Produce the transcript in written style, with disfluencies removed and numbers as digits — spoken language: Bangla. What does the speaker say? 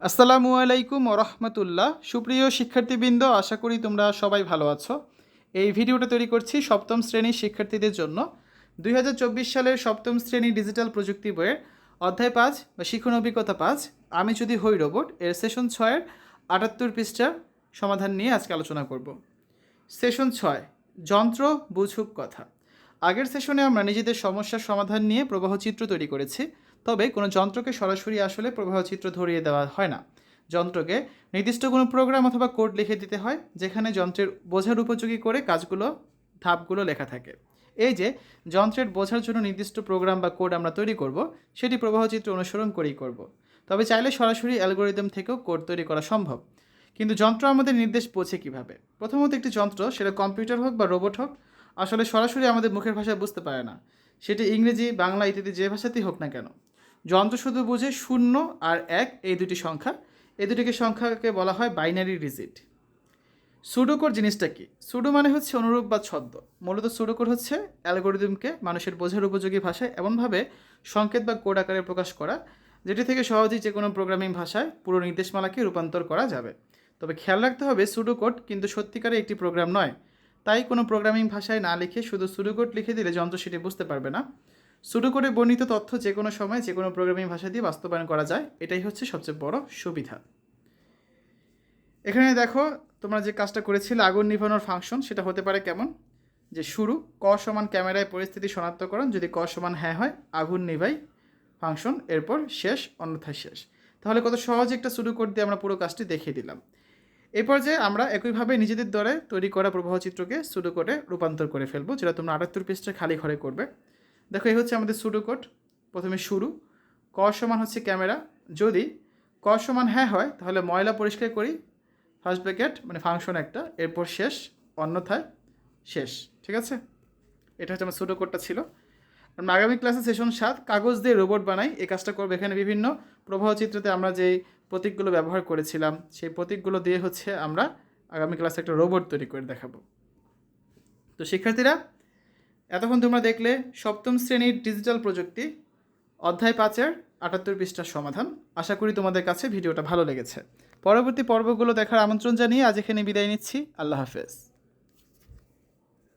আসসালামু আলাইকুম ওরহমতুল্লাহ। সুপ্রিয় শিক্ষার্থীবৃন্দ, আশা করি তোমরা সবাই ভালো আছো। এই ভিডিওটা তৈরি করছি সপ্তম শ্রেণীর শিক্ষার্থীদের জন্য। 2024 সালের সপ্তম শ্রেণী ডিজিটাল প্রযুক্তি বইয়ের অধ্যায় 5 বা শিখন অভিজ্ঞতা 5 আমি যদি হই রোবট এর সেশন 6-এর 78 পৃষ্ঠার সমাধান নিয়ে আজকে আলোচনা করব। সেশন 6, যন্ত্র বুঝুক কথা। আগের সেশনে আমরা নিজেদের সমস্যার সমাধান নিয়ে প্রবাহচিত্র তৈরি করেছি, তবে কোনো যন্ত্রকে সরাসরি আসলে প্রবাহচিত্র ধরিয়ে দেওয়া হয় না। যন্ত্রকে নির্দিষ্ট কোনো প্রোগ্রাম অথবা কোড লিখে দিতে হয়, যেখানে যন্ত্রের বোঝার উপযোগী করে ধাপগুলো লেখা থাকে। এই যে যন্ত্রের বোঝার জন্য নির্দিষ্ট প্রোগ্রাম বা কোড আমরা তৈরি করব, সেটি প্রবাহচিত্র অনুসরণ করেই করব। তবে চাইলে সরাসরি অ্যালগোরিদম থেকেও কোড তৈরি করা সম্ভব। কিন্তু যন্ত্র আমাদের নির্দেশ বোঝে কীভাবে? প্রথমত, একটি যন্ত্র, সেটা কম্পিউটার হোক বা রোবট হোক, আসলে সরাসরি আমাদের মুখের ভাষায় বুঝতে পারে না। সেটি ইংরেজি, বাংলা ইত্যাদি যে ভাষাতেই হোক না কেন, যন্ত্র শুধু বুঝে 0 আর 1 এই দুটি সংখ্যা। এই দুটিকে সংখ্যাকে বলা হয় বাইনারি ডিজিট। সুডোকোড জিনিসটা কি? সুডো মানে হচ্ছে অনুরূপ বা ছদ্ম। মূলত সুডোকোড হচ্ছে অ্যালগোরিদমকে মানুষের বোঝার উপযোগী ভাষায় এমনভাবে সংকেত বা কোড আকারে প্রকাশ করা, যেটি থেকে সহজেই যে কোনো প্রোগ্রামিং ভাষায় পুরো নির্দেশমালাকে রূপান্তর করা যাবে। তবে খেয়াল রাখতে হবে, সুডোকোড কিন্তু সত্যিকারে একটি প্রোগ্রাম নয়। তাই কোনো প্রোগ্রামিং ভাষায় না লিখে শুধু সুডোকোড লিখে দিলে যন্ত্র সেটি বুঝতে পারবে না। সুডোকোডে বর্ণিত তথ্য যে কোনো সময় যে কোনো প্রোগ্রামিং ভাষা দিয়ে বাস্তবায়ন করা যায়, এটাই হচ্ছে সবচেয়ে বড় সুবিধা। এখানে দেখো, তোমরা যে কাজটা করেছিলে আগুন নিভানোর ফাংশন, সেটা হতে পারে কেমন? যে শুরু ক সমান ক্যামেরায় পরিস্থিতি শনাক্তকরণ, যদি ক সমান হ্যাঁ হয় আগুন নিভাই ফাংশন, এরপর শেষ অন্যথায় শেষ। তাহলে কত সহজ একটা সুডো কোড দিয়ে আমরা পুরো কাজটি দেখিয়ে দিলাম। এরপর যে আমরা একইভাবে নিজেদের দ্বারা তৈরি করা প্রবাহচিত্রকে সুডো কোডে রূপান্তর করে ফেলবো, যেটা তোমরা 78 পৃষ্ঠার খালি ঘরে করবে। দেখো, এই হচ্ছে আমাদের সুডো কোড। প্রথমে শুরু, ক সমান হচ্ছে ক্যামেরা, যদি ক সমান হ্যাঁ হয় তাহলে ময়লা পরিষ্কার করি, ফার্স্ট ব্র্যাকেট মানে ফাংশন একটা, এরপর শেষ অন্যথায় শেষ। ঠিক আছে, এটা হচ্ছে আমার সুডো কোডটা ছিল। আমরা আগামী ক্লাসে সেশন 7 কাগজ দিয়ে রোবট বানাই, এই কাজটা করবো। এখানে বিভিন্ন প্রবাহচিত্রতে আমরা যেই প্রতীকগুলো ব্যবহার করেছিলাম, সেই প্রতীকগুলো দিয়ে হচ্ছে আমরা আগামী ক্লাসে একটা রোবট তৈরি করে দেখাবো। তো শিক্ষার্থীরা, এতক্ষণ তোমরা দেখলে সপ্তম শ্রেণীর ডিজিটাল প্রযুক্তি অধ্যায় 5-এর 78 পৃষ্ঠার সমাধান। আশা করি তোমাদের কাছে ভিডিওটা ভালো লেগেছে। পরবর্তী পর্বগুলো দেখার আমন্ত্রণ জানিয়ে আজ এখানে বিদায় নিচ্ছি। আল্লাহ হাফেজ।